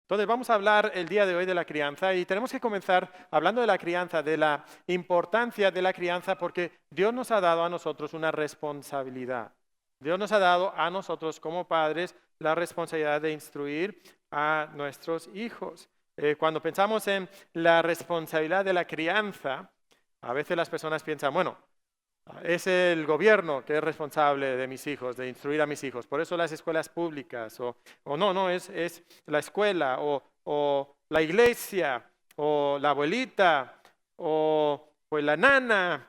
Entonces vamos a hablar el día de hoy de la crianza y tenemos que comenzar hablando de la crianza, de la importancia de la crianza, porque Dios nos ha dado a nosotros una responsabilidad. Dios nos ha dado a nosotros como padres la responsabilidad de instruir a nuestros hijos. Cuando pensamos en la responsabilidad de la crianza, a veces las personas piensan, bueno, es el gobierno que es responsable de mis hijos, de instruir a mis hijos. Por eso las escuelas públicas, o no, es la escuela, o la iglesia, o la abuelita, o pues la nana.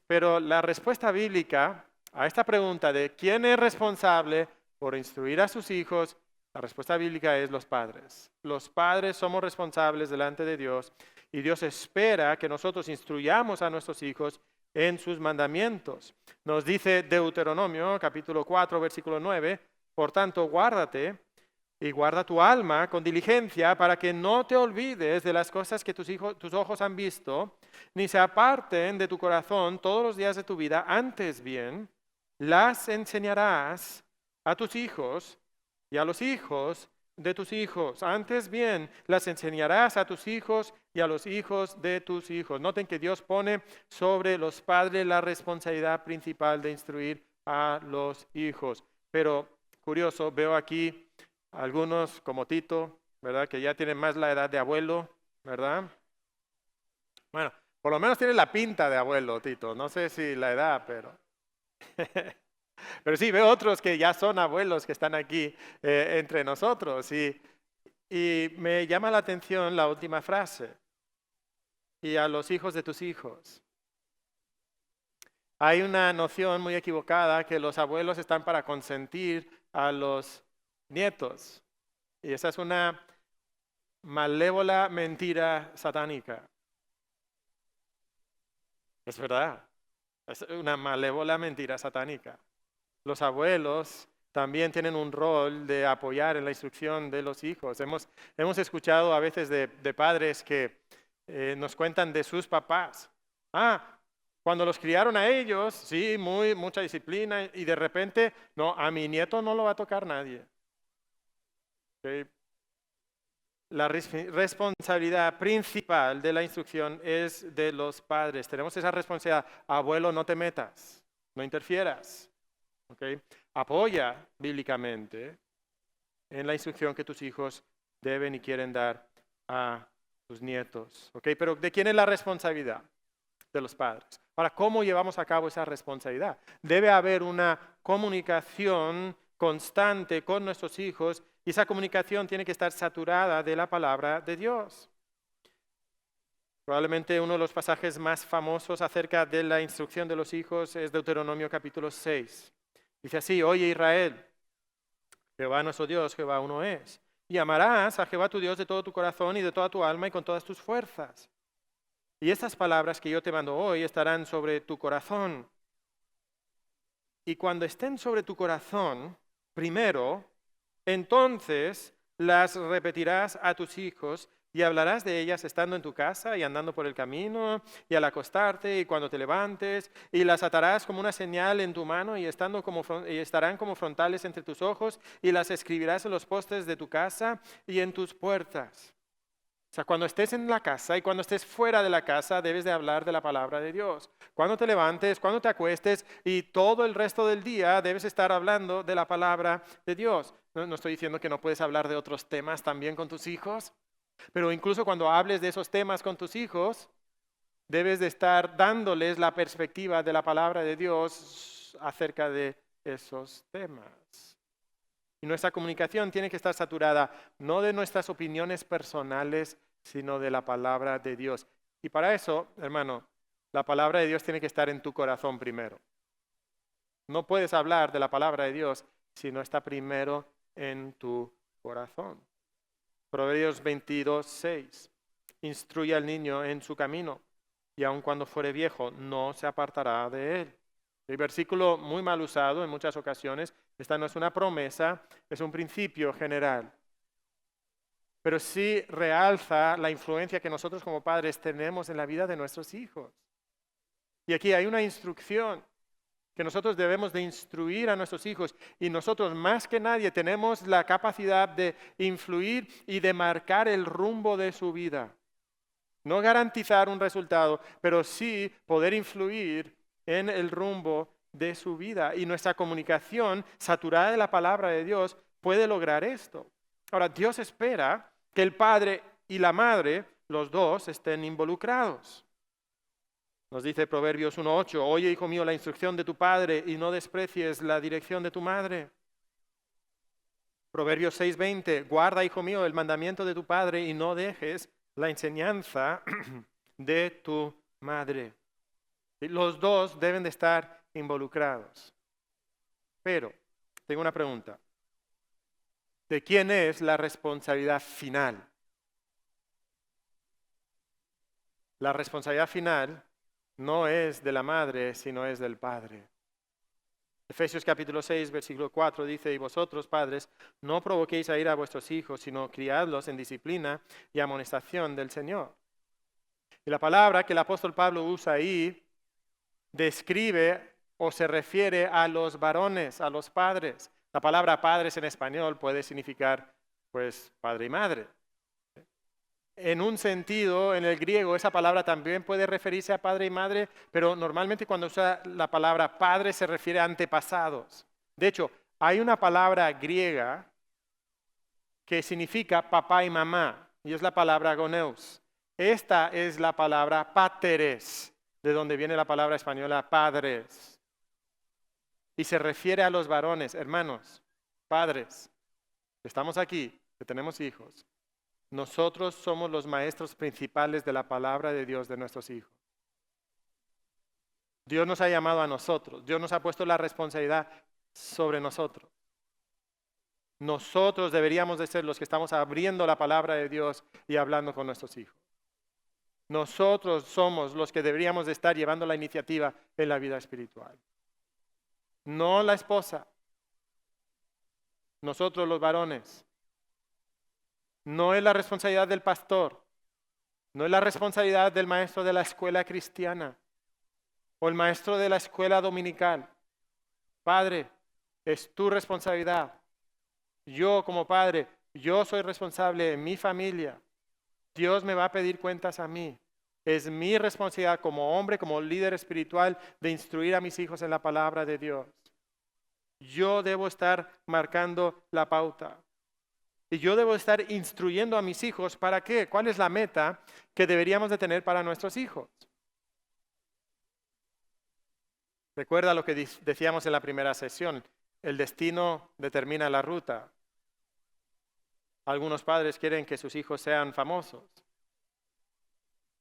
Pero la respuesta bíblica a esta pregunta de quién es responsable por instruir a sus hijos, la respuesta bíblica es los padres. Los padres somos responsables delante de Dios y Dios espera que nosotros instruyamos a nuestros hijos en sus mandamientos. Nos dice Deuteronomio, capítulo 4, versículo 9, por tanto, guárdate y guarda tu alma con diligencia para que no te olvides de las cosas que tus ojos han visto, ni se aparten de tu corazón todos los días de tu vida. Antes bien, las enseñarás a tus hijos y a los hijos de tus hijos. Antes bien, las enseñarás a tus hijos y a los hijos de tus hijos. Noten que Dios pone sobre los padres la responsabilidad principal de instruir a los hijos. Pero, curioso, veo aquí algunos como Tito, ¿verdad? Que ya tienen más la edad de abuelo, ¿verdad? Bueno, por lo menos tiene la pinta de abuelo, Tito. No sé si la edad, pero... Pero sí, veo otros que ya son abuelos que están aquí entre nosotros y me llama la atención la última frase. Y a los hijos de tus hijos. Hay una noción muy equivocada que los abuelos están para consentir a los nietos. Y esa es una malévola mentira satánica. Es verdad, es una malévola mentira satánica. Los abuelos también tienen un rol de apoyar en la instrucción de los hijos. Hemos escuchado a veces de padres que nos cuentan de sus papás. Cuando los criaron a ellos, sí, mucha disciplina, y de repente, no, a mi nieto no lo va a tocar nadie. ¿Okay? La responsabilidad principal de la instrucción es de los padres. Tenemos esa responsabilidad. Abuelo, no te metas, no interfieras. ¿Okay? Apoya bíblicamente en la instrucción que tus hijos deben y quieren dar a tus nietos. ¿Okay? Pero ¿de quién es la responsabilidad? De los padres. Ahora, ¿cómo llevamos a cabo esa responsabilidad? Debe haber una comunicación constante con nuestros hijos y esa comunicación tiene que estar saturada de la palabra de Dios. Probablemente uno de los pasajes más famosos acerca de la instrucción de los hijos es Deuteronomio capítulo 6. Dice así: oye Israel, Jehová nuestro Dios, Jehová uno es. Y amarás a Jehová tu Dios de todo tu corazón y de toda tu alma y con todas tus fuerzas. Y estas palabras que yo te mando hoy estarán sobre tu corazón. Y cuando estén sobre tu corazón, primero, entonces las repetirás a tus hijos y hablarás de ellas estando en tu casa y andando por el camino y al acostarte y cuando te levantes, y las atarás como una señal en tu mano y estarán como frontales entre tus ojos, y las escribirás en los postes de tu casa y en tus puertas. O sea, cuando estés en la casa y cuando estés fuera de la casa, debes de hablar de la palabra de Dios. Cuando te levantes, cuando te acuestes y todo el resto del día debes estar hablando de la palabra de Dios. No estoy diciendo que no puedes hablar de otros temas también con tus hijos, pero incluso cuando hables de esos temas con tus hijos, debes de estar dándoles la perspectiva de la palabra de Dios acerca de esos temas. Y nuestra comunicación tiene que estar saturada no de nuestras opiniones personales, sino de la palabra de Dios. Y para eso, hermano, la palabra de Dios tiene que estar en tu corazón primero. No puedes hablar de la palabra de Dios si no está primero en tu corazón. Proverbios 22:6. Instruye al niño en su camino, y aun cuando fuere viejo, no se apartará de él. El versículo muy mal usado en muchas ocasiones. Esta no es una promesa, es un principio general. Pero sí realza la influencia que nosotros como padres tenemos en la vida de nuestros hijos. Y aquí hay una instrucción que nosotros debemos de instruir a nuestros hijos y nosotros más que nadie tenemos la capacidad de influir y de marcar el rumbo de su vida. No garantizar un resultado, pero sí poder influir en el rumbo de su vida. Y nuestra comunicación saturada de la palabra de Dios puede lograr esto. Ahora, Dios espera que el padre y la madre, los dos, estén involucrados. Nos dice Proverbios 1:8, oye, hijo mío, la instrucción de tu padre y no desprecies la dirección de tu madre. Proverbios 6:20, guarda, hijo mío, el mandamiento de tu padre y no dejes la enseñanza de tu madre. Los dos deben de estar involucrados. Pero, tengo una pregunta. ¿De quién es la responsabilidad final? La responsabilidad final no es de la madre, sino es del padre. Efesios capítulo 6, versículo 4 dice, y vosotros, padres, no provoquéis a ira a vuestros hijos, sino criadlos en disciplina y amonestación del Señor. Y la palabra que el apóstol Pablo usa ahí describe o se refiere a los varones, a los padres. La palabra padres en español puede significar, pues, padre y madre. En un sentido, en el griego, esa palabra también puede referirse a padre y madre, pero normalmente cuando usa la palabra padre se refiere a antepasados. De hecho, hay una palabra griega que significa papá y mamá, y es la palabra goneus. Esta es la palabra pateres, de donde viene la palabra española padres. Y se refiere a los varones, hermanos, padres, que estamos aquí, que tenemos hijos. Nosotros somos los maestros principales de la palabra de Dios de nuestros hijos. Dios nos ha llamado a nosotros. Dios nos ha puesto la responsabilidad sobre nosotros. Nosotros deberíamos de ser los que estamos abriendo la palabra de Dios y hablando con nuestros hijos. Nosotros somos los que deberíamos de estar llevando la iniciativa en la vida espiritual. No la esposa. Nosotros los varones. No es la responsabilidad del pastor, no es la responsabilidad del maestro de la escuela cristiana o el maestro de la escuela dominical. Padre, es tu responsabilidad. Yo como padre, yo soy responsable de mi familia. Dios me va a pedir cuentas a mí. Es mi responsabilidad como hombre, como líder espiritual, de instruir a mis hijos en la palabra de Dios. Yo debo estar marcando la pauta. Y yo debo estar instruyendo a mis hijos, ¿para qué? ¿Cuál es la meta que deberíamos de tener para nuestros hijos? Recuerda lo que decíamos en la primera sesión, el destino determina la ruta. Algunos padres quieren que sus hijos sean famosos,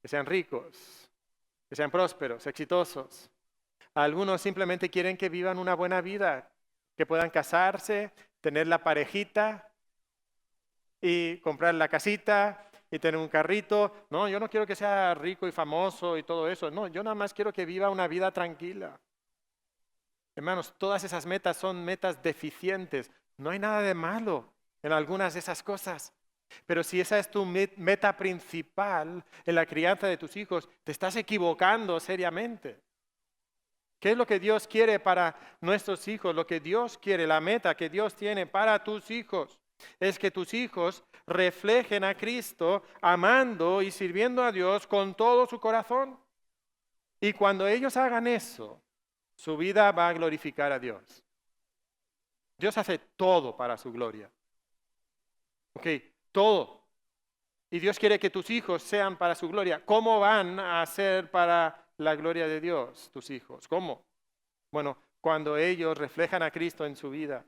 que sean ricos, que sean prósperos, exitosos. Algunos simplemente quieren que vivan una buena vida, que puedan casarse, tener la parejita, y comprar la casita y tener un carrito. No, yo no quiero que sea rico y famoso y todo eso. No, yo nada más quiero que viva una vida tranquila. Hermanos, todas esas metas son metas deficientes. No hay nada de malo en algunas de esas cosas. Pero si esa es tu meta principal en la crianza de tus hijos, te estás equivocando seriamente. ¿Qué es lo que Dios quiere para nuestros hijos? Lo que Dios quiere, la meta que Dios tiene para tus hijos, es que tus hijos reflejen a Cristo amando y sirviendo a Dios con todo su corazón. Y cuando ellos hagan eso, su vida va a glorificar a Dios. Dios hace todo para su gloria. Ok, todo. Y Dios quiere que tus hijos sean para su gloria. ¿Cómo van a ser para la gloria de Dios tus hijos? ¿Cómo? Bueno, cuando ellos reflejan a Cristo en su vida.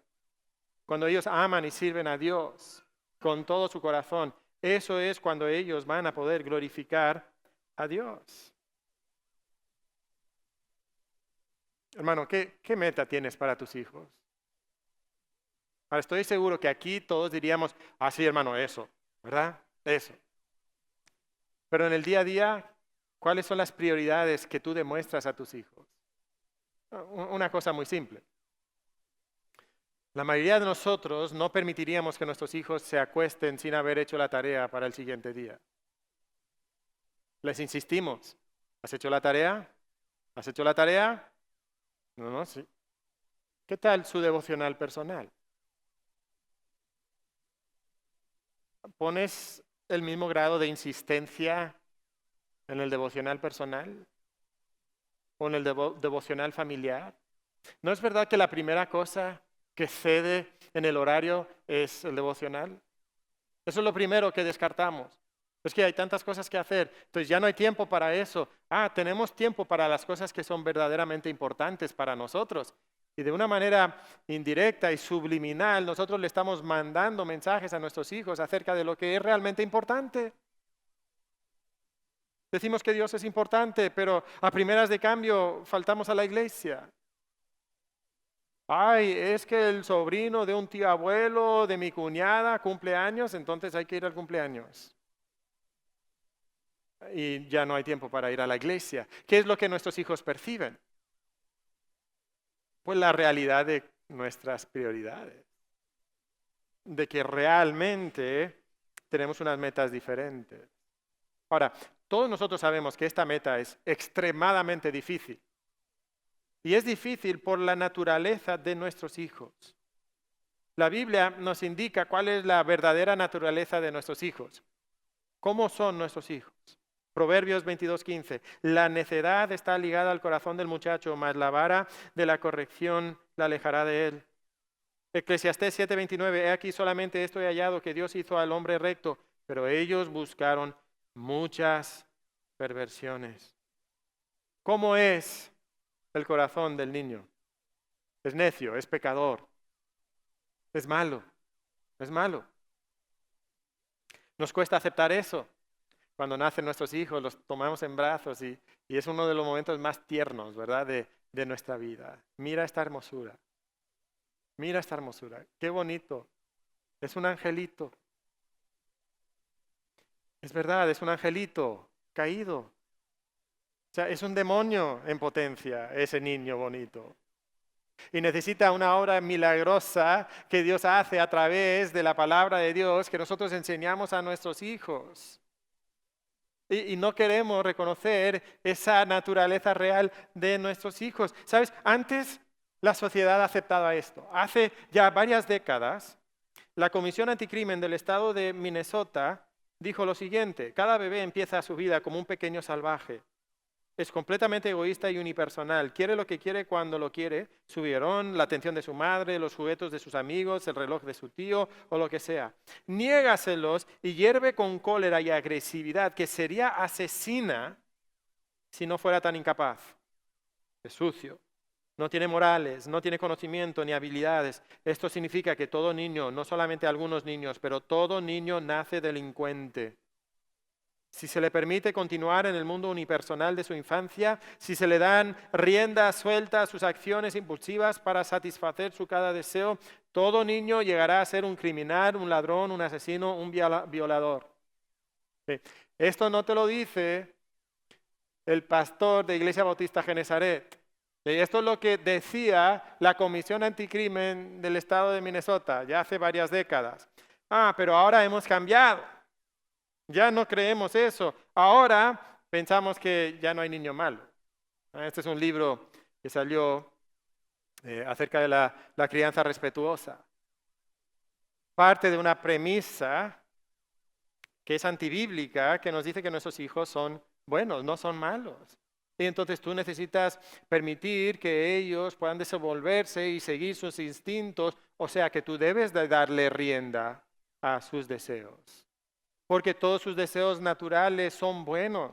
Cuando ellos aman y sirven a Dios con todo su corazón, eso es cuando ellos van a poder glorificar a Dios. Hermano, ¿qué meta tienes para tus hijos? Ahora, estoy seguro que aquí todos diríamos, sí, hermano, eso, ¿verdad? Eso. Pero en el día a día, ¿cuáles son las prioridades que tú demuestras a tus hijos? Una cosa muy simple. La mayoría de nosotros no permitiríamos que nuestros hijos se acuesten sin haber hecho la tarea para el siguiente día. Les insistimos, ¿has hecho la tarea? ¿Has hecho la tarea? No, no, sí. ¿Qué tal su devocional personal? ¿Pones el mismo grado de insistencia en el devocional personal o en el devocional familiar? ¿No es verdad que la primera cosa que cede en el horario es el devocional? Eso es lo primero que descartamos. Es que hay tantas cosas que hacer, entonces ya no hay tiempo para eso. Tenemos tiempo para las cosas que son verdaderamente importantes para nosotros. Y de una manera indirecta y subliminal, nosotros le estamos mandando mensajes a nuestros hijos acerca de lo que es realmente importante. Decimos que Dios es importante, pero a primeras de cambio faltamos a la iglesia. Es que el sobrino de un tío abuelo, de mi cuñada, cumple años, entonces hay que ir al cumpleaños. Y ya no hay tiempo para ir a la iglesia. ¿Qué es lo que nuestros hijos perciben? Pues la realidad de nuestras prioridades. De que realmente tenemos unas metas diferentes. Ahora, todos nosotros sabemos que esta meta es extremadamente difícil. Y es difícil por la naturaleza de nuestros hijos. La Biblia nos indica cuál es la verdadera naturaleza de nuestros hijos. ¿Cómo son nuestros hijos? Proverbios 22:15. La necedad está ligada al corazón del muchacho, mas la vara de la corrección la alejará de él. Eclesiastés 7:29. He aquí solamente esto he hallado, que Dios hizo al hombre recto, pero ellos buscaron muchas perversiones. ¿Cómo es el corazón del niño? Es necio, es pecador, es malo, es malo. Nos cuesta aceptar eso. Cuando nacen nuestros hijos, los tomamos en brazos y es uno de los momentos más tiernos, ¿verdad?, de nuestra vida. Mira esta hermosura. Mira esta hermosura. Qué bonito. Es un angelito. Es verdad, es un angelito caído. O sea, es un demonio en potencia, ese niño bonito. Y necesita una obra milagrosa que Dios hace a través de la palabra de Dios que nosotros enseñamos a nuestros hijos. Y no queremos reconocer esa naturaleza real de nuestros hijos. ¿Sabes? Antes la sociedad aceptaba esto. Hace ya varias décadas, la Comisión Anticrimen del estado de Minnesota dijo lo siguiente: cada bebé empieza su vida como un pequeño salvaje. Es completamente egoísta y unipersonal. Quiere lo que quiere cuando lo quiere. Su biberón, la atención de su madre, los juguetes de sus amigos, el reloj de su tío o lo que sea. Niégaselos y hierve con cólera y agresividad, que sería asesina si no fuera tan incapaz. Es sucio. No tiene morales, no tiene conocimiento ni habilidades. Esto significa que todo niño, no solamente algunos niños, pero todo niño nace delincuente. Si se le permite continuar en el mundo unipersonal de su infancia, si se le dan rienda suelta a sus acciones impulsivas para satisfacer su cada deseo, todo niño llegará a ser un criminal, un ladrón, un asesino, un violador. Sí. Esto no te lo dice el pastor de Iglesia Bautista Genesaret. Esto es lo que decía la Comisión Anticrimen del estado de Minnesota ya hace varias décadas. Pero ahora hemos cambiado. Ya no creemos eso. Ahora pensamos que ya no hay niño malo. Este es un libro que salió acerca de la crianza respetuosa. Parte de una premisa que es antibíblica, que nos dice que nuestros hijos son buenos, no son malos. Y entonces tú necesitas permitir que ellos puedan desenvolverse y seguir sus instintos, o sea que tú debes de darle rienda a sus deseos. Porque todos sus deseos naturales son buenos.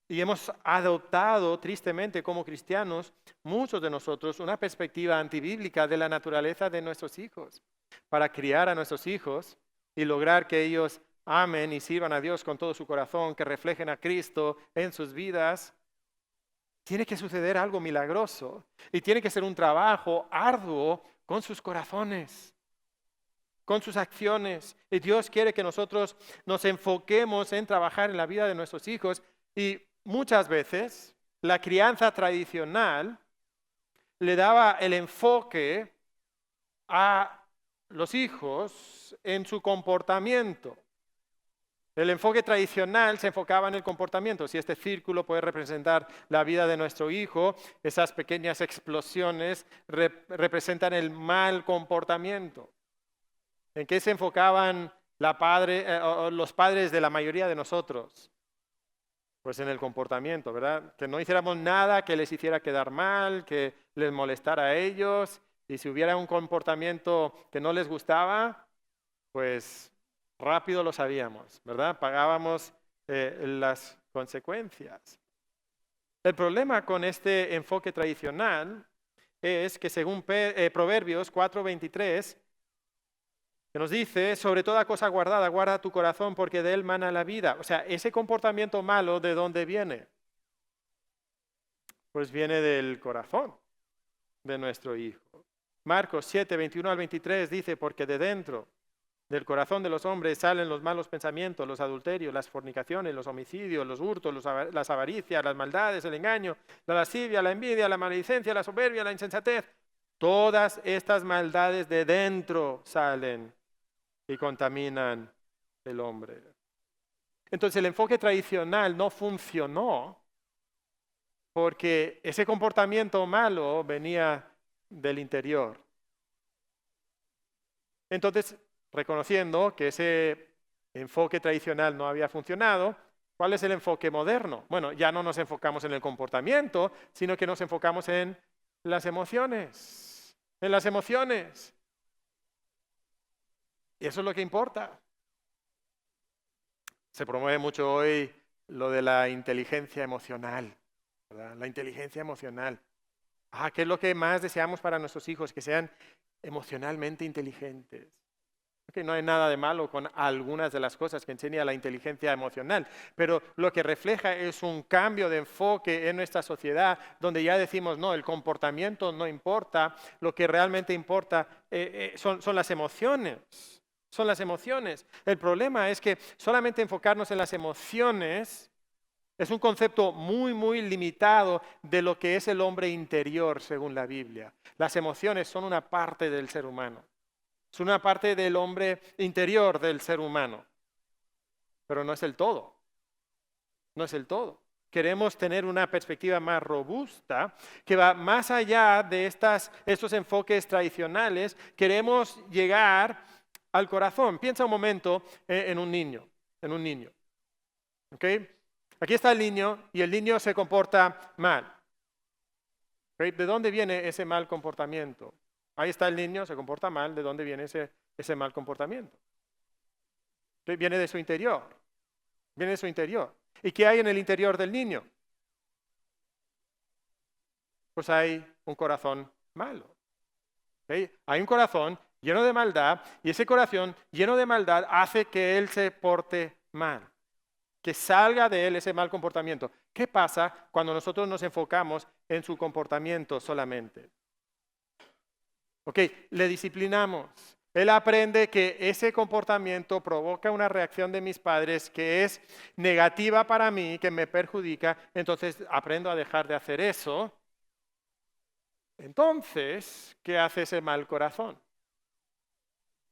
Y hemos adoptado, tristemente, como cristianos, muchos de nosotros, una perspectiva antibíblica de la naturaleza de nuestros hijos. Para criar a nuestros hijos y lograr que ellos amen y sirvan a Dios con todo su corazón, que reflejen a Cristo en sus vidas, tiene que suceder algo milagroso. Y tiene que ser un trabajo arduo con sus corazones, con sus acciones. Y Dios quiere que nosotros nos enfoquemos en trabajar en la vida de nuestros hijos. Y muchas veces la crianza tradicional le daba el enfoque a los hijos en su comportamiento. El enfoque tradicional se enfocaba en el comportamiento. Si este círculo puede representar la vida de nuestro hijo, esas pequeñas explosiones representan el mal comportamiento. ¿En qué se enfocaban los padres de la mayoría de nosotros? Pues en el comportamiento, ¿verdad? Que no hiciéramos nada que les hiciera quedar mal, que les molestara a ellos. Y si hubiera un comportamiento que no les gustaba, pues rápido lo sabíamos, ¿verdad? Pagábamos las consecuencias. El problema con este enfoque tradicional es que según Proverbios 4:23, que nos dice, sobre toda cosa guardada, guarda tu corazón porque de él mana la vida. O sea, ese comportamiento malo, ¿de dónde viene? Pues viene del corazón de nuestro hijo. Marcos 7:21-23 dice, porque de dentro del corazón de los hombres salen los malos pensamientos, los adulterios, las fornicaciones, los homicidios, los hurtos, las avaricias, las maldades, el engaño, la lascivia, la envidia, la maledicencia, la soberbia, la insensatez. Todas estas maldades de dentro salen y contaminan el hombre. Entonces el enfoque tradicional no funcionó porque ese comportamiento malo venía del interior. Entonces, reconociendo que ese enfoque tradicional no había funcionado, ¿cuál es el enfoque moderno? Bueno, ya no nos enfocamos en el comportamiento, sino que nos enfocamos en las emociones. En las emociones. Y eso es lo que importa. Se promueve mucho hoy lo de la inteligencia emocional, ¿verdad? La inteligencia emocional. ¿Qué es lo que más deseamos para nuestros hijos? Que sean emocionalmente inteligentes. Okay, no hay nada de malo con algunas de las cosas que enseña la inteligencia emocional, pero lo que refleja es un cambio de enfoque en nuestra sociedad donde ya decimos, no, el comportamiento no importa, lo que realmente importa son las emociones. Son las emociones. El problema es que solamente enfocarnos en las emociones es un concepto muy, muy limitado de lo que es el hombre interior, según la Biblia. Las emociones son una parte del ser humano. Es una parte del hombre interior del ser humano. Pero no es el todo. No es el todo. Queremos tener una perspectiva más robusta que va más allá de estos enfoques tradicionales. Queremos llegar al corazón. Piensa un momento en un niño. ¿Okay? Aquí está el niño y el niño se comporta mal. ¿Okay? ¿De dónde viene ese mal comportamiento? Ahí está el niño, se comporta mal. ¿De dónde viene ese mal comportamiento? ¿Okay? Viene de su interior. Viene de su interior. ¿Y qué hay en el interior del niño? Pues hay un corazón malo. ¿Okay? Hay un corazón lleno de maldad y ese corazón lleno de maldad hace que él se porte mal. Que salga de él ese mal comportamiento. ¿Qué pasa cuando nosotros nos enfocamos en su comportamiento solamente? Ok, le disciplinamos. Él aprende que ese comportamiento provoca una reacción de mis padres que es negativa para mí, que me perjudica, entonces aprendo a dejar de hacer eso. Entonces, ¿qué hace ese mal corazón?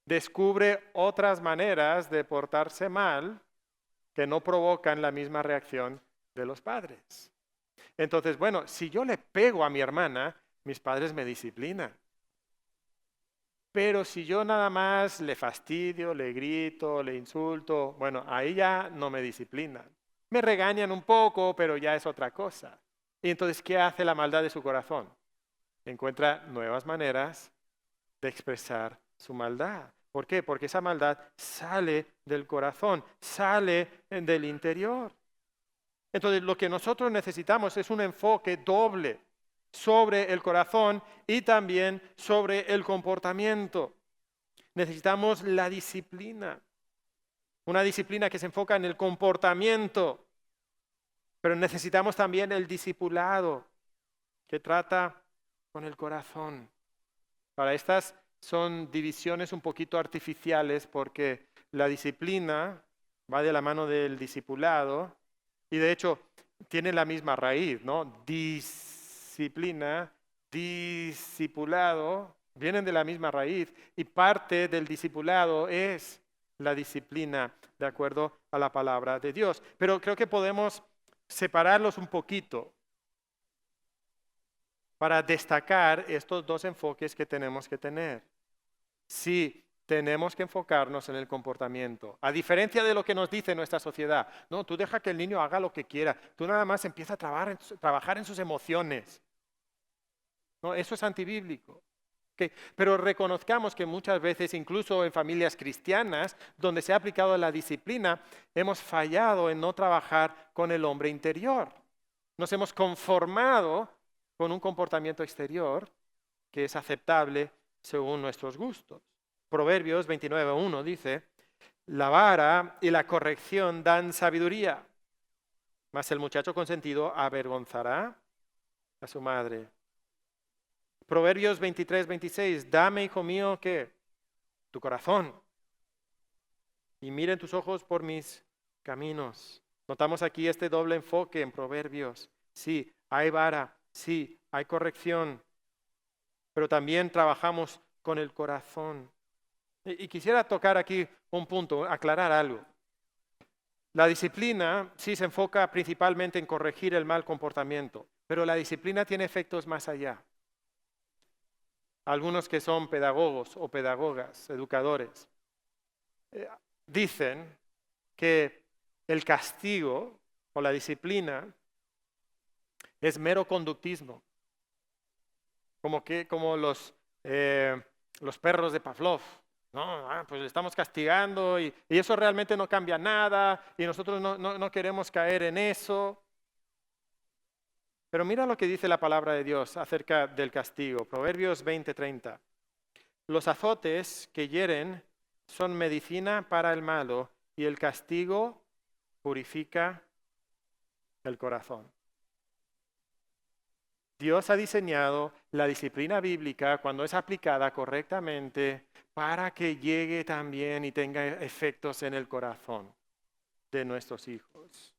Descubre otras maneras de portarse mal que no provocan la misma reacción de los padres. Entonces, bueno, si yo le pego a mi hermana, mis padres me disciplinan. Pero si yo nada más le fastidio, le grito, le insulto, bueno, ahí ya no me disciplinan. Me regañan un poco, pero ya es otra cosa. Y entonces, ¿qué hace la maldad de su corazón? Encuentra nuevas maneras de expresar su maldad. ¿Por qué? Porque esa maldad sale del corazón, sale del interior. Entonces, lo que nosotros necesitamos es un enfoque doble sobre el corazón y también sobre el comportamiento. Necesitamos la disciplina, una disciplina que se enfoca en el comportamiento, pero necesitamos también el discipulado que trata con el corazón. Para estas son divisiones un poquito artificiales porque la disciplina va de la mano del discipulado y de hecho tiene la misma raíz, ¿no? Disciplina, discipulado, vienen de la misma raíz y parte del discipulado es la disciplina de acuerdo a la palabra de Dios. Pero creo que podemos separarlos un poquito para destacar estos dos enfoques que tenemos que tener. Sí, tenemos que enfocarnos en el comportamiento. A diferencia de lo que nos dice nuestra sociedad. No, tú deja que el niño haga lo que quiera. Tú nada más empieza a trabajar en sus emociones. No, eso es antibíblico. Okay. Pero reconozcamos que muchas veces, incluso en familias cristianas, donde se ha aplicado la disciplina, hemos fallado en no trabajar con el hombre interior. Nos hemos conformado con un comportamiento exterior que es aceptable según nuestros gustos. Proverbios 29:1 dice, la vara y la corrección dan sabiduría, mas el muchacho consentido avergonzará a su madre. Proverbios 23:26, dame, hijo mío, ¿qué? Tu corazón. Y miren tus ojos por mis caminos. Notamos aquí este doble enfoque en Proverbios. Sí, hay vara, sí, hay corrección, pero también trabajamos con el corazón. Y quisiera tocar aquí un punto, aclarar algo. La disciplina sí se enfoca principalmente en corregir el mal comportamiento, pero la disciplina tiene efectos más allá. Algunos que son pedagogos o pedagogas, educadores, dicen que el castigo o la disciplina es mero conductismo, como los perros de Pavlov. No, pues le estamos castigando y eso realmente no cambia nada y nosotros no queremos caer en eso. Pero mira lo que dice la palabra de Dios acerca del castigo. Proverbios 20:30. Los azotes que hieren son medicina para el malo y el castigo purifica el corazón. Dios ha diseñado la disciplina bíblica cuando es aplicada correctamente para que llegue también y tenga efectos en el corazón de nuestros hijos.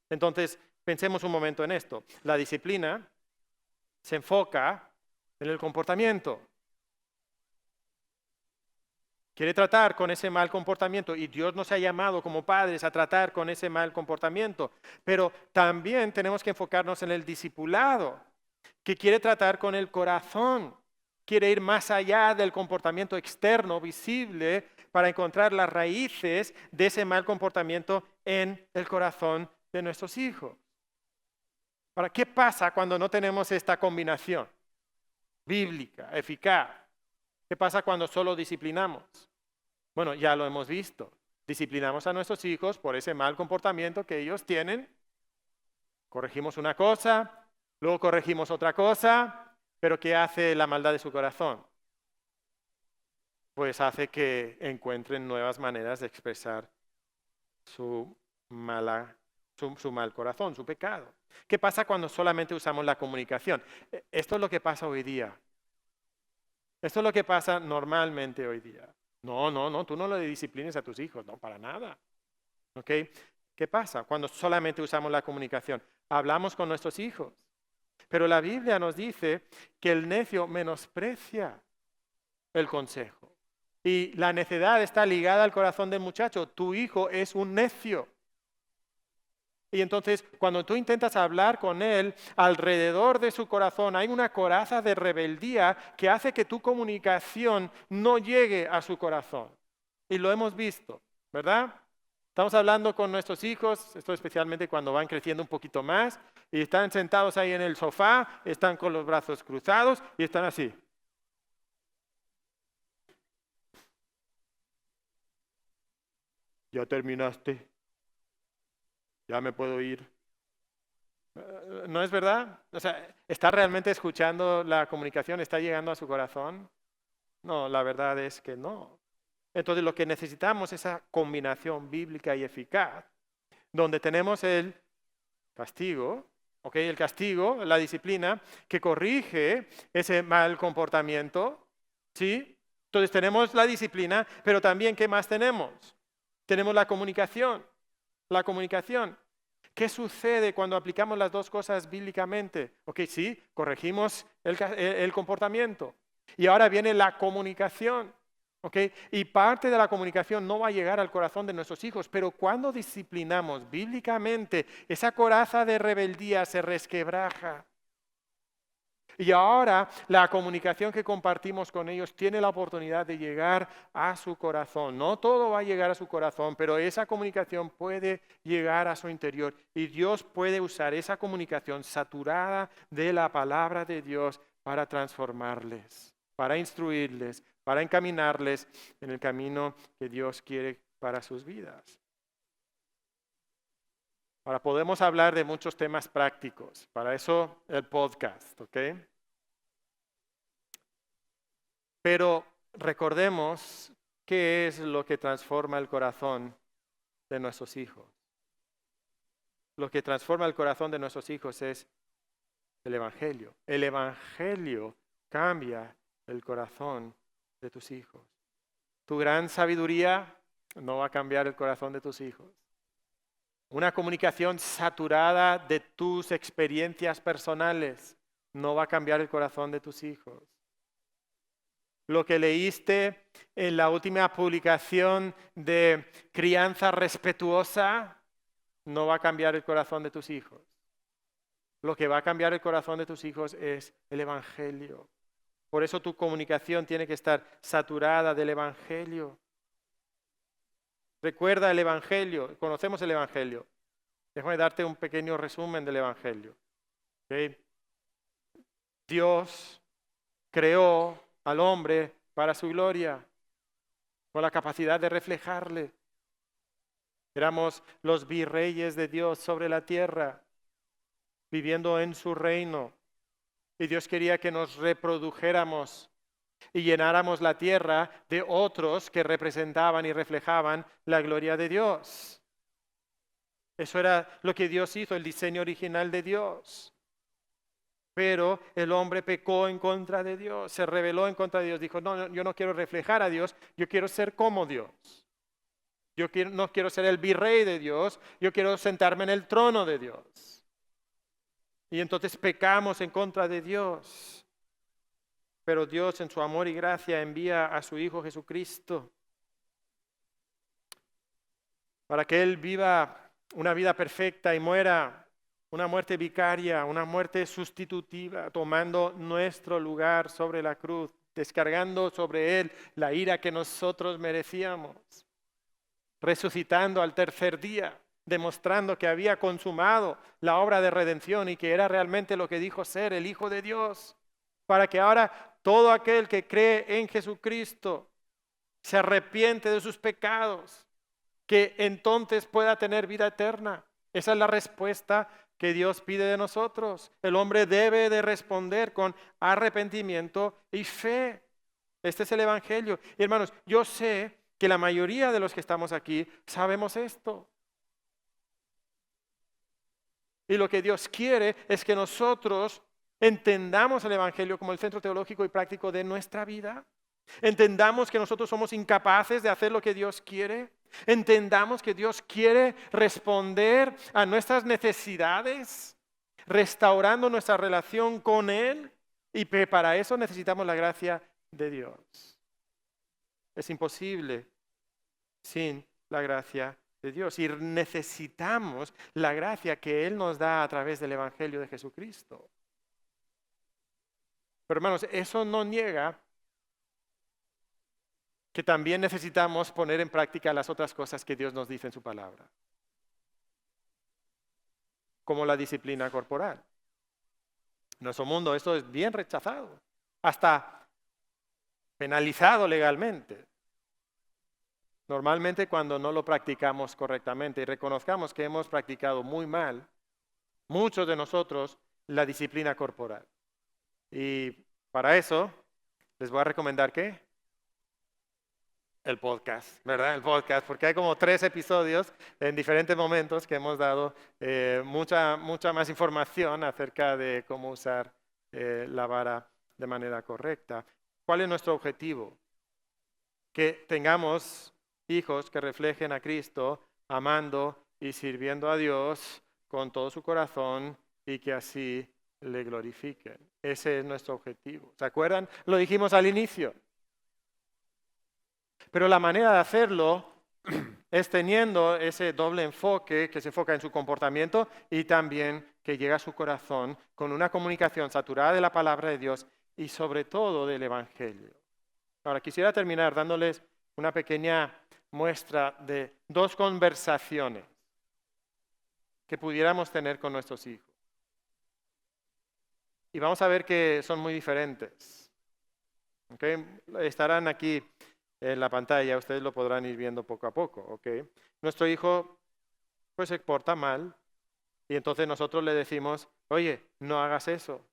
Entonces, pensemos un momento en esto. La disciplina se enfoca en el comportamiento. Quiere tratar con ese mal comportamiento y Dios nos ha llamado como padres a tratar con ese mal comportamiento. Pero también tenemos que enfocarnos en el discipulado, que quiere tratar con el corazón. Quiere ir más allá del comportamiento externo, visible, para encontrar las raíces de ese mal comportamiento en el corazón de nuestros hijos. Ahora, ¿qué pasa cuando no tenemos esta combinación bíblica, eficaz? ¿Qué pasa cuando solo disciplinamos? Bueno, ya lo hemos visto. Disciplinamos a nuestros hijos por ese mal comportamiento que ellos tienen. Corregimos una cosa, luego corregimos otra cosa, pero ¿qué hace la maldad de su corazón? Pues hace que encuentren nuevas maneras de expresar su mal corazón, su pecado. ¿Qué pasa cuando solamente usamos la comunicación? Esto es lo que pasa hoy día. Esto es lo que pasa normalmente hoy día. No, tú no lo disciplines a tus hijos, no, para nada. ¿Ok? ¿Qué pasa cuando solamente usamos la comunicación? Hablamos con nuestros hijos. Pero la Biblia nos dice que el necio menosprecia el consejo. Y la necedad está ligada al corazón del muchacho. Tu hijo es un necio. Y entonces, cuando tú intentas hablar con él, alrededor de su corazón hay una coraza de rebeldía que hace que tu comunicación no llegue a su corazón. Y lo hemos visto, ¿verdad? Estamos hablando con nuestros hijos, esto especialmente cuando van creciendo un poquito más, y están sentados ahí en el sofá, están con los brazos cruzados y están así. ¿Ya terminaste? ¿Ya me puedo ir? ¿No es verdad? O sea, ¿está realmente escuchando la comunicación? ¿Está llegando a su corazón? No, la verdad es que no. Entonces lo que necesitamos es esa combinación bíblica y eficaz, donde tenemos el castigo, ¿ok? El castigo, la disciplina, que corrige ese mal comportamiento, ¿sí? Entonces tenemos la disciplina, pero también, ¿qué más tenemos? Tenemos la comunicación. La comunicación. ¿Qué sucede cuando aplicamos las dos cosas bíblicamente? Ok, sí, corregimos el comportamiento. Y ahora viene la comunicación. ¿ok? Y parte de la comunicación no va a llegar al corazón de nuestros hijos, pero cuando disciplinamos bíblicamente, esa coraza de rebeldía se resquebraja. Y ahora la comunicación que compartimos con ellos tiene la oportunidad de llegar a su corazón. No todo va a llegar a su corazón, pero esa comunicación puede llegar a su interior. Y Dios puede usar esa comunicación saturada de la palabra de Dios para transformarles, para instruirles, para encaminarles en el camino que Dios quiere para sus vidas. Ahora podemos hablar de muchos temas prácticos, para eso el podcast, ¿ok? Pero recordemos qué es lo que transforma el corazón de nuestros hijos. Lo que transforma el corazón de nuestros hijos es el Evangelio. El Evangelio cambia el corazón de tus hijos. Tu gran sabiduría no va a cambiar el corazón de tus hijos. Una comunicación saturada de tus experiencias personales no va a cambiar el corazón de tus hijos. Lo que leíste en la última publicación de crianza respetuosa no va a cambiar el corazón de tus hijos. Lo que va a cambiar el corazón de tus hijos es el Evangelio. Por eso tu comunicación tiene que estar saturada del Evangelio. Recuerda el Evangelio, conocemos el Evangelio. Déjame darte un pequeño resumen del Evangelio. ¿Okay? Dios creó al hombre para su gloria, con la capacidad de reflejarle. Éramos los virreyes de Dios sobre la tierra, viviendo en su reino. Y Dios quería que nos reprodujéramos y llenáramos la tierra de otros que representaban y reflejaban la gloria de Dios. Eso era lo que Dios hizo, el diseño original de Dios. Pero el hombre pecó en contra de Dios, se rebeló en contra de Dios. Dijo, no, yo no quiero reflejar a Dios, yo quiero ser como Dios. No quiero ser el virrey de Dios, yo quiero sentarme en el trono de Dios. Y entonces pecamos en contra de Dios. Pero Dios en su amor y gracia envía a su Hijo Jesucristo para que Él viva una vida perfecta y muera una muerte vicaria, una muerte sustitutiva, tomando nuestro lugar sobre la cruz, descargando sobre Él la ira que nosotros merecíamos, resucitando al tercer día, demostrando que había consumado la obra de redención y que era realmente lo que dijo ser el Hijo de Dios, para que ahora todo aquel que cree en Jesucristo se arrepiente de sus pecados, que entonces pueda tener vida eterna. Esa es la respuesta que Dios pide de nosotros. El hombre debe de responder con arrepentimiento y fe. Este es el Evangelio. Y hermanos, yo sé que la mayoría de los que estamos aquí sabemos esto. Y lo que Dios quiere es que nosotros entendamos el Evangelio como el centro teológico y práctico de nuestra vida. Entendamos que nosotros somos incapaces de hacer lo que Dios quiere. Entendamos que Dios quiere responder a nuestras necesidades, restaurando nuestra relación con Él. Y para eso necesitamos la gracia de Dios. Es imposible sin la gracia de Dios. Y necesitamos la gracia que Él nos da a través del Evangelio de Jesucristo. Pero hermanos, eso no niega que también necesitamos poner en práctica las otras cosas que Dios nos dice en su palabra, como la disciplina corporal. En nuestro mundo esto es bien rechazado, hasta penalizado legalmente. Normalmente cuando no lo practicamos correctamente y reconozcamos que hemos practicado muy mal, muchos de nosotros, la disciplina corporal. Y para eso les voy a recomendar ¿qué? El podcast, ¿verdad? El podcast, porque hay como 3 episodios en diferentes momentos que hemos dado mucha más información acerca de cómo usar la vara de manera correcta. ¿Cuál es nuestro objetivo? Que tengamos hijos que reflejen a Cristo amando y sirviendo a Dios con todo su corazón y que así le glorifiquen. Ese es nuestro objetivo. ¿Se acuerdan? Lo dijimos al inicio. Pero la manera de hacerlo es teniendo ese doble enfoque que se enfoca en su comportamiento y también que llega a su corazón con una comunicación saturada de la palabra de Dios y sobre todo del Evangelio. Ahora, quisiera terminar dándoles una pequeña muestra de dos conversaciones que pudiéramos tener con nuestros hijos. Y vamos a ver que son muy diferentes. ¿Okay? Estarán aquí en la pantalla, ustedes lo podrán ir viendo poco a poco. ¿Okay? Nuestro hijo pues se porta mal y entonces nosotros le decimos, oye, no hagas eso.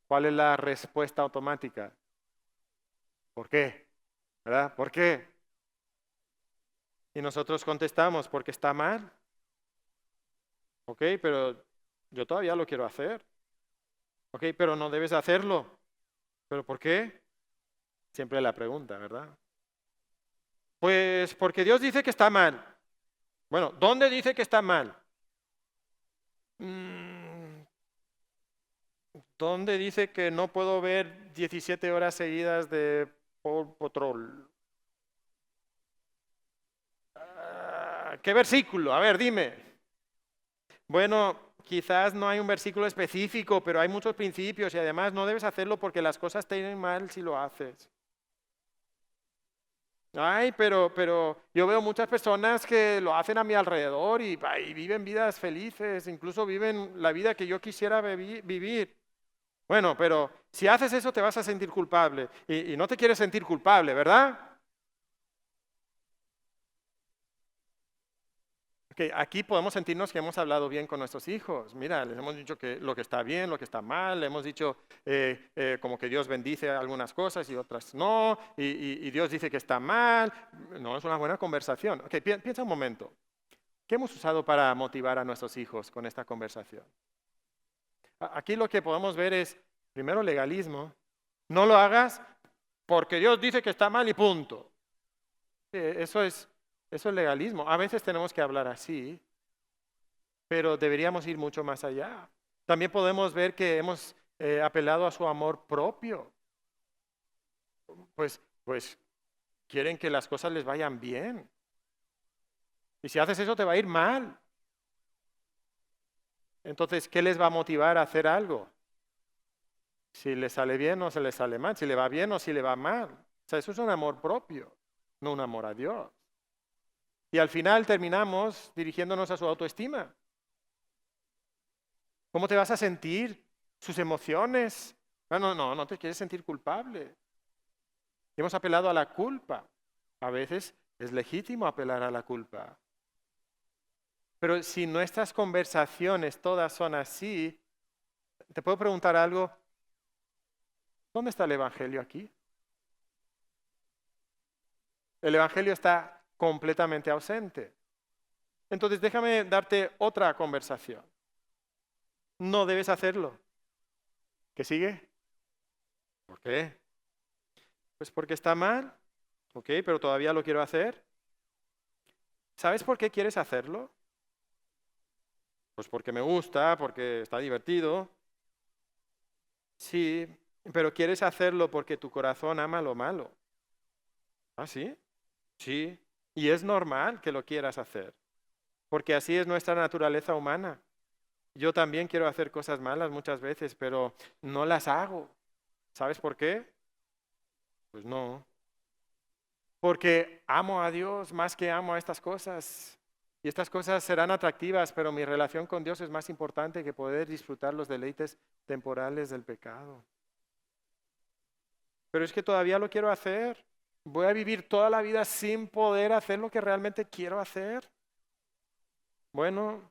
¿Cuál es la respuesta automática? ¿Por qué? ¿Verdad? ¿Por qué? Y nosotros contestamos, porque está mal. Ok, pero yo todavía lo quiero hacer. Ok, pero no debes hacerlo. ¿Pero por qué? Siempre la pregunta, ¿verdad? Pues porque Dios dice que está mal. Bueno, ¿dónde dice que está mal? ¿Dónde dice que no puedo ver 17 horas seguidas de Paw Patrol? ¿Qué versículo? A ver, dime. Bueno, quizás no hay un versículo específico, pero hay muchos principios y además no debes hacerlo porque las cosas te irán mal si lo haces. Ay, pero yo veo muchas personas que lo hacen a mi alrededor y viven vidas felices, incluso viven la vida que yo quisiera vivir. Bueno, pero si haces eso te vas a sentir culpable y no te quieres sentir culpable, ¿verdad? Que aquí podemos sentirnos que hemos hablado bien con nuestros hijos. Mira, les hemos dicho que lo que está bien, lo que está mal, le hemos dicho como que Dios bendice algunas cosas y otras no, y Dios dice que está mal. No es una buena conversación. Okay, piensa un momento. ¿Qué hemos usado para motivar a nuestros hijos con esta conversación? Aquí lo que podemos ver es, primero, legalismo. No lo hagas porque Dios dice que está mal y punto. Eso es legalismo. A veces tenemos que hablar así, pero deberíamos ir mucho más allá. También podemos ver que hemos apelado a su amor propio. Pues quieren que las cosas les vayan bien. Y si haces eso te va a ir mal. Entonces, ¿qué les va a motivar a hacer algo? Si le sale bien o se le sale mal, si le va bien o si le va mal. O sea, eso es un amor propio, no un amor a Dios. Y al final terminamos dirigiéndonos a su autoestima. ¿Cómo te vas a sentir? Sus emociones. No te quieres sentir culpable. Hemos apelado a la culpa. A veces es legítimo apelar a la culpa. Pero si nuestras conversaciones todas son así, te puedo preguntar algo. ¿Dónde está el Evangelio aquí? El Evangelio está completamente ausente. Entonces déjame darte otra conversación. No debes hacerlo. ¿Qué sigue? ¿Por qué? Pues porque está mal. Ok, pero todavía lo quiero hacer. ¿Sabes por qué quieres hacerlo? Pues porque me gusta, porque está divertido. Sí, pero quieres hacerlo porque tu corazón ama lo malo. ¿Ah, sí? Sí. Y es normal que lo quieras hacer, porque así es nuestra naturaleza humana. Yo también quiero hacer cosas malas muchas veces, pero no las hago. ¿Sabes por qué? Pues no. Porque amo a Dios más que amo a estas cosas. Y estas cosas serán atractivas, pero mi relación con Dios es más importante que poder disfrutar los deleites temporales del pecado. Pero es que todavía lo quiero hacer. Voy a vivir toda la vida sin poder hacer lo que realmente quiero hacer. Bueno,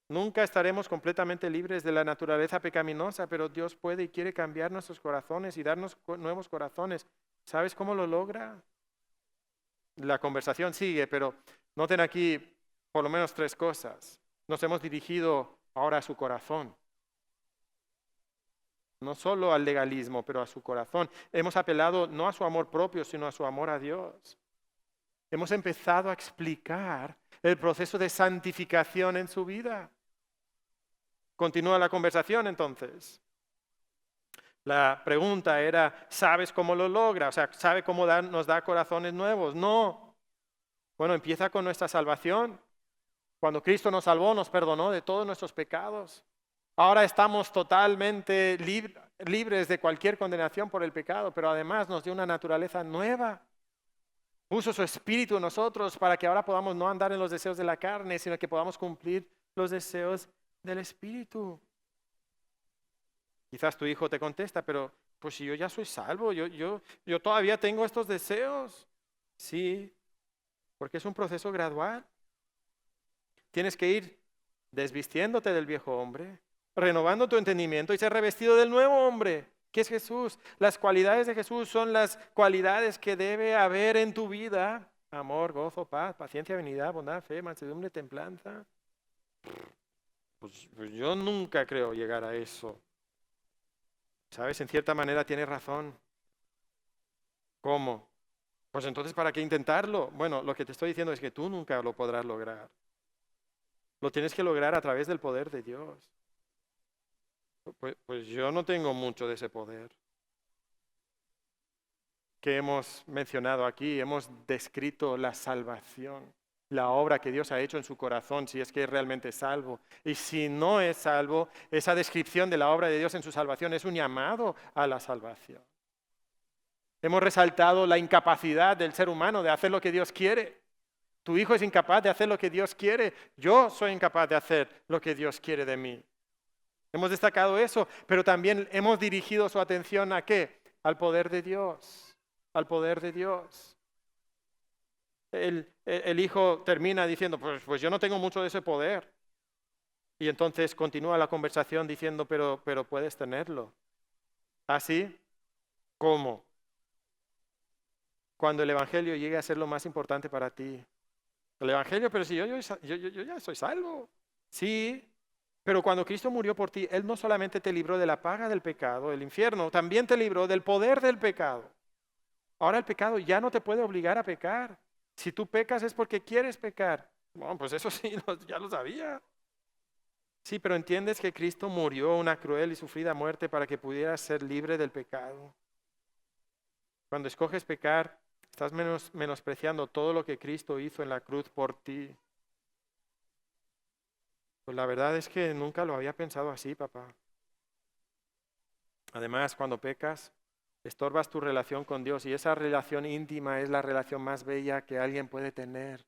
nunca estaremos completamente libres de la naturaleza pecaminosa, pero Dios puede y quiere cambiar nuestros corazones y darnos nuevos corazones. ¿Sabes cómo lo logra? La conversación sigue, pero noten aquí por lo menos 3 cosas. Nos hemos dirigido ahora a su corazón. No solo al legalismo, pero a su corazón. Hemos apelado no a su amor propio, sino a su amor a Dios. Hemos empezado a explicar el proceso de santificación en su vida. Continúa la conversación entonces. La pregunta era, ¿sabes cómo lo logra? O sea, ¿sabe cómo nos da corazones nuevos? No. Bueno, empieza con nuestra salvación. Cuando Cristo nos salvó, nos perdonó de todos nuestros pecados. Ahora estamos totalmente libres de cualquier condenación por el pecado, pero además nos dio una naturaleza nueva. Puso su espíritu en nosotros para que ahora podamos no andar en los deseos de la carne, sino que podamos cumplir los deseos del espíritu. Quizás tu hijo te contesta, pero pues si yo ya soy salvo, yo todavía tengo estos deseos. Sí, porque es un proceso gradual. Tienes que ir desvistiéndote del viejo hombre, renovando tu entendimiento y ser revestido del nuevo hombre, que es Jesús. Las cualidades de Jesús son las cualidades que debe haber en tu vida: amor, gozo, paz, paciencia, benignidad, bondad, fe, mansedumbre, templanza. Pues yo nunca creo llegar a eso. ¿Sabes? En cierta manera tienes razón. ¿Cómo? Pues entonces, ¿para qué intentarlo? Bueno, lo que te estoy diciendo es que tú nunca lo podrás lograr. Lo tienes que lograr a través del poder de Dios. Pues yo no tengo mucho de ese poder que hemos mencionado aquí. Hemos descrito la salvación, la obra que Dios ha hecho en su corazón, si es que es realmente salvo. Y si no es salvo, esa descripción de la obra de Dios en su salvación es un llamado a la salvación. Hemos resaltado la incapacidad del ser humano de hacer lo que Dios quiere. Tu hijo es incapaz de hacer lo que Dios quiere. Yo soy incapaz de hacer lo que Dios quiere de mí. Hemos destacado eso, pero también hemos dirigido su atención ¿a qué? Al poder de Dios. Al poder de Dios. El hijo termina diciendo, pues yo no tengo mucho de ese poder. Y entonces continúa la conversación diciendo, pero puedes tenerlo. ¿Así? ¿Cómo? Cuando el Evangelio llegue a ser lo más importante para ti. El Evangelio, pero si yo ya soy salvo. Sí, pero cuando Cristo murió por ti, Él no solamente te libró de la paga del pecado, el infierno, también te libró del poder del pecado. Ahora el pecado ya no te puede obligar a pecar. Si tú pecas es porque quieres pecar. Bueno, pues eso sí, ya lo sabía. Sí, pero entiendes que Cristo murió una cruel y sufrida muerte para que pudieras ser libre del pecado. Cuando escoges pecar, estás menospreciando todo lo que Cristo hizo en la cruz por ti. Pues la verdad es que nunca lo había pensado así, papá. Además, cuando pecas, estorbas tu relación con Dios y esa relación íntima es la relación más bella que alguien puede tener.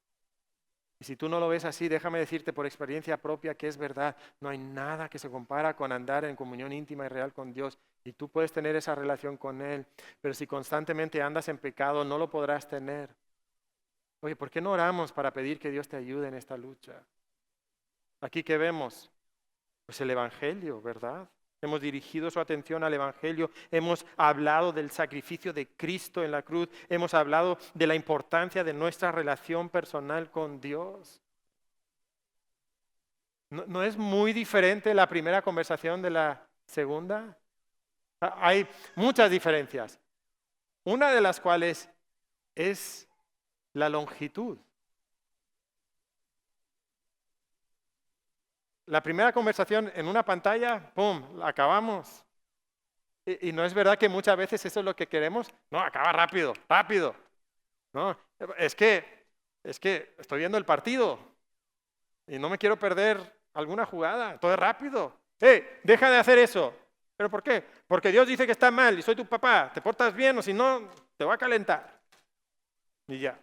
Y si tú no lo ves así, déjame decirte por experiencia propia que es verdad. No hay nada que se compara con andar en comunión íntima y real con Dios. Y tú puedes tener esa relación con Él. Pero si constantemente andas en pecado, no lo podrás tener. Oye, ¿por qué no oramos para pedir que Dios te ayude en esta lucha? Aquí que vemos, pues el Evangelio, ¿verdad? Hemos dirigido su atención al Evangelio, hemos hablado del sacrificio de Cristo en la cruz, hemos hablado de la importancia de nuestra relación personal con Dios. ¿No es muy diferente la primera conversación de la segunda? Hay muchas diferencias, una de las cuales es la longitud. La primera conversación en una pantalla, ¡pum!, la acabamos. Y no es verdad que muchas veces eso es lo que queremos. No, acaba rápido, rápido. No, es que estoy viendo el partido y no me quiero perder alguna jugada. Todo es rápido. Deja de hacer eso. ¿Pero por qué? Porque Dios dice que está mal y soy tu papá. Te portas bien o si no, te va a calentar. Y ya.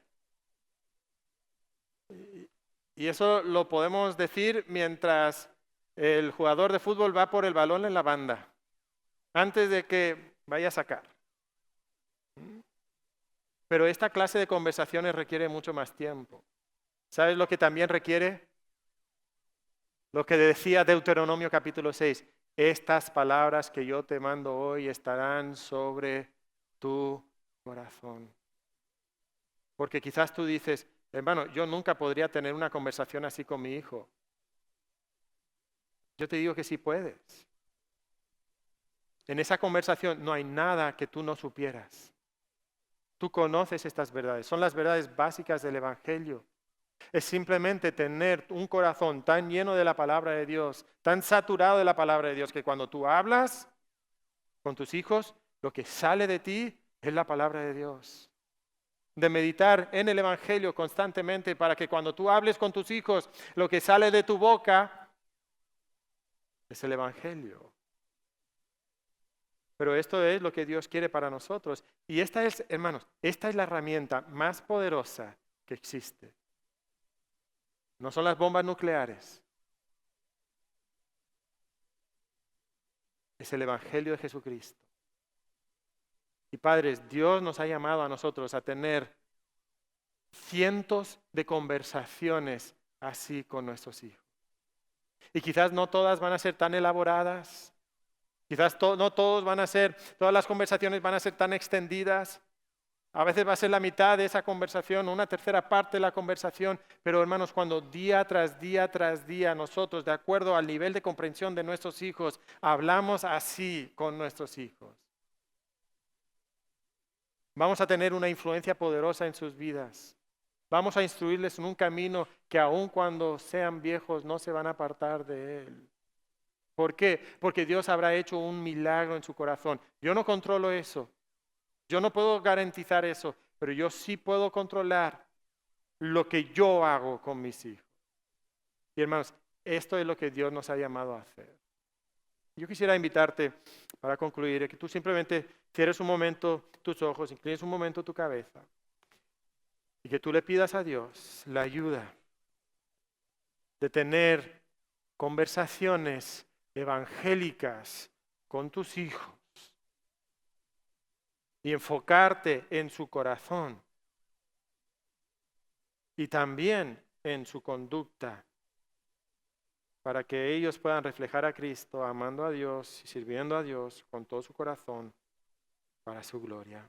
Y eso lo podemos decir mientras el jugador de fútbol va por el balón en la banda, antes de que vaya a sacar. Pero esta clase de conversaciones requiere mucho más tiempo. ¿Sabes lo que también requiere? Lo que decía Deuteronomio capítulo 6. Estas palabras que yo te mando hoy estarán sobre tu corazón. Porque quizás tú dices, hermano, yo nunca podría tener una conversación así con mi hijo. Yo te digo que sí puedes. En esa conversación no hay nada que tú no supieras. Tú conoces estas verdades, son las verdades básicas del Evangelio. Es simplemente tener un corazón tan lleno de la palabra de Dios, tan saturado de la palabra de Dios, que cuando tú hablas, con tus hijos, lo que sale de ti es la palabra de Dios. De meditar en el Evangelio constantemente para que cuando tú hables con tus hijos, lo que sale de tu boca es el Evangelio. Pero esto es lo que Dios quiere para nosotros. Y esta es, hermanos, esta es la herramienta más poderosa que existe. No son las bombas nucleares. Es el Evangelio de Jesucristo. Y padres, Dios nos ha llamado a nosotros a tener cientos de conversaciones así con nuestros hijos. Y quizás no todas van a ser tan elaboradas. Quizás no todas las conversaciones van a ser tan extendidas. A veces va a ser la mitad de esa conversación, una tercera parte de la conversación. Pero hermanos, cuando día tras día nosotros, de acuerdo al nivel de comprensión de nuestros hijos, hablamos así con nuestros hijos, vamos a tener una influencia poderosa en sus vidas. Vamos a instruirles en un camino que aun cuando sean viejos no se van a apartar de él. ¿Por qué? Porque Dios habrá hecho un milagro en su corazón. Yo no controlo eso. Yo no puedo garantizar eso, pero yo sí puedo controlar lo que yo hago con mis hijos. Y hermanos, esto es lo que Dios nos ha llamado a hacer. Yo quisiera invitarte, para concluir, que tú simplemente cierres un momento tus ojos, inclines un momento tu cabeza y que tú le pidas a Dios la ayuda de tener conversaciones evangélicas con tus hijos y enfocarte en su corazón y también en su conducta para que ellos puedan reflejar a Cristo amando a Dios y sirviendo a Dios con todo su corazón para su gloria.